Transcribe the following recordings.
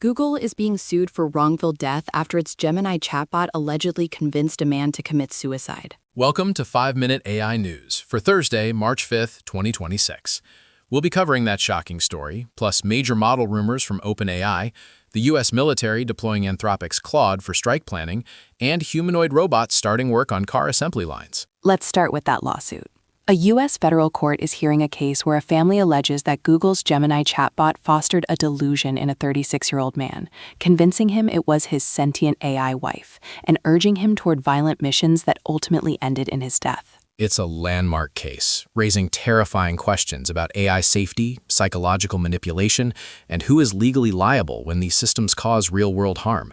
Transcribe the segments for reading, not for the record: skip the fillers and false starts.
Google is being sued for wrongful death after its Gemini chatbot allegedly convinced a man to commit suicide. Welcome to 5-Minute AI News for Thursday, March 5th, 2026. We'll be covering that shocking story, plus major model rumors from OpenAI, the U.S. military deploying Anthropic's Claude for strike planning, and humanoid robots starting work on car assembly lines. Let's start with that lawsuit. A U.S. federal court is hearing a case where a family alleges that Google's Gemini chatbot fostered a delusion in a 36-year-old man, convincing him it was his sentient AI wife, and urging him toward violent missions that ultimately ended in his death. It's a landmark case, raising terrifying questions about AI safety, psychological manipulation, and who is legally liable when these systems cause real-world harm.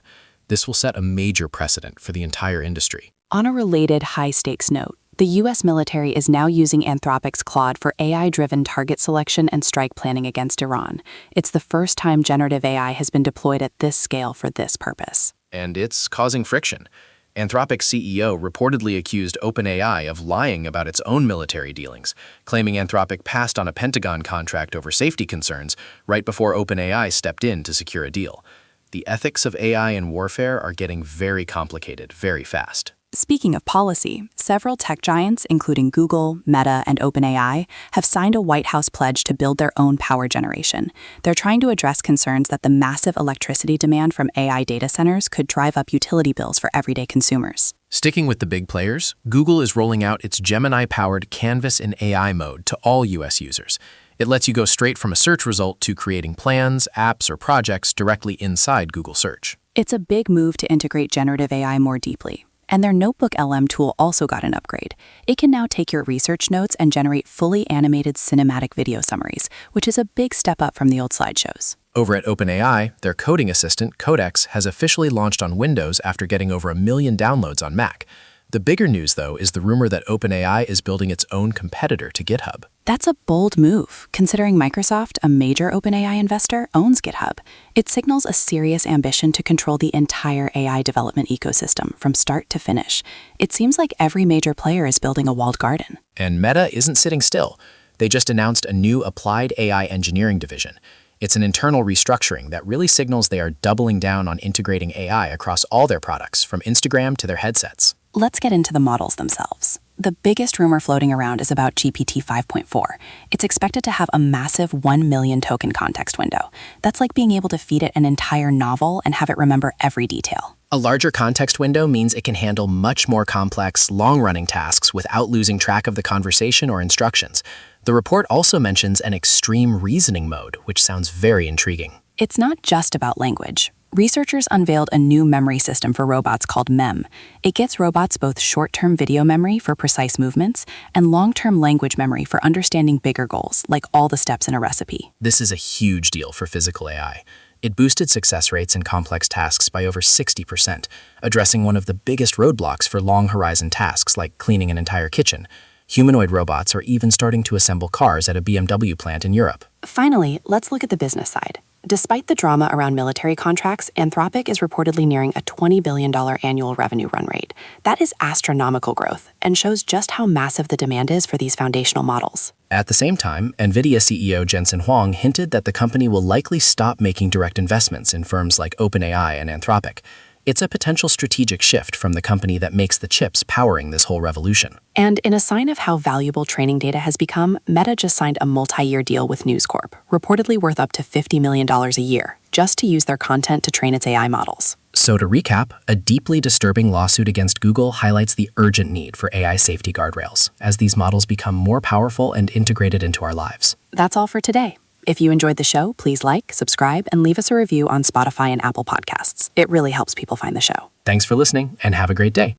This will set a major precedent for the entire industry. On a related high-stakes note, the U.S. military is now using Anthropic's Claude for AI-driven target selection and strike planning against Iran. It's the first time generative AI has been deployed at this scale for this purpose. And it's causing friction. Anthropic's CEO reportedly accused OpenAI of lying about its own military dealings, claiming Anthropic passed on a Pentagon contract over safety concerns right before OpenAI stepped in to secure a deal. The ethics of AI in warfare are getting very complicated very fast. Speaking of policy, several tech giants, including Google, Meta, and OpenAI, have signed a White House pledge to build their own power generation. They're trying to address concerns that the massive electricity demand from AI data centers could drive up utility bills for everyday consumers. Sticking with the big players, Google is rolling out its Gemini-powered Canvas in AI mode to all U.S. users. It lets you go straight from a search result to creating plans, apps, or projects directly inside Google Search. It's a big move to integrate generative AI more deeply. And their Notebook LM tool also got an upgrade. It can now take your research notes and generate fully animated cinematic video summaries, which is a big step up from the old slideshows. Over at OpenAI, their coding assistant, Codex, has officially launched on Windows after getting over 1 million downloads on Mac. The bigger news, though, is the rumor that OpenAI is building its own competitor to GitHub. That's a bold move, considering Microsoft, a major OpenAI investor, owns GitHub. It signals a serious ambition to control the entire AI development ecosystem from start to finish. It seems like every major player is building a walled garden. And Meta isn't sitting still. They just announced a new applied AI engineering division. It's an internal restructuring that really signals they are doubling down on integrating AI across all their products, from Instagram to their headsets. Let's get into the models themselves. The biggest rumor floating around is about GPT 5.4. It's expected to have a massive 1 million token context window. That's like being able to feed it an entire novel and have it remember every detail. A larger context window means it can handle much more complex, long-running tasks without losing track of the conversation or instructions. The report also mentions an extreme reasoning mode, which sounds very intriguing. It's not just about language. Researchers unveiled a new memory system for robots called MEM. It gets robots both short-term video memory for precise movements and long-term language memory for understanding bigger goals, like all the steps in a recipe. This is a huge deal for physical AI. It boosted success rates in complex tasks by over 60%, addressing one of the biggest roadblocks for long-horizon tasks like cleaning an entire kitchen. Humanoid robots are even starting to assemble cars at a BMW plant in Europe. Finally, let's look at the business side. Despite the drama around military contracts, Anthropic is reportedly nearing a $20 billion annual revenue run rate. That is astronomical growth and shows just how massive the demand is for these foundational models. At the same time, NVIDIA CEO Jensen Huang hinted that the company will likely stop making direct investments in firms like OpenAI and Anthropic. It's a potential strategic shift from the company that makes the chips powering this whole revolution. And in a sign of how valuable training data has become, Meta just signed a multi-year deal with News Corp, reportedly worth up to $50 million a year, just to use their content to train its AI models. So to recap, a deeply disturbing lawsuit against Google highlights the urgent need for AI safety guardrails, as these models become more powerful and integrated into our lives. That's all for today. If you enjoyed the show, please like, subscribe, and leave us a review on Spotify and Apple Podcasts. It really helps people find the show. Thanks for listening, and have a great day.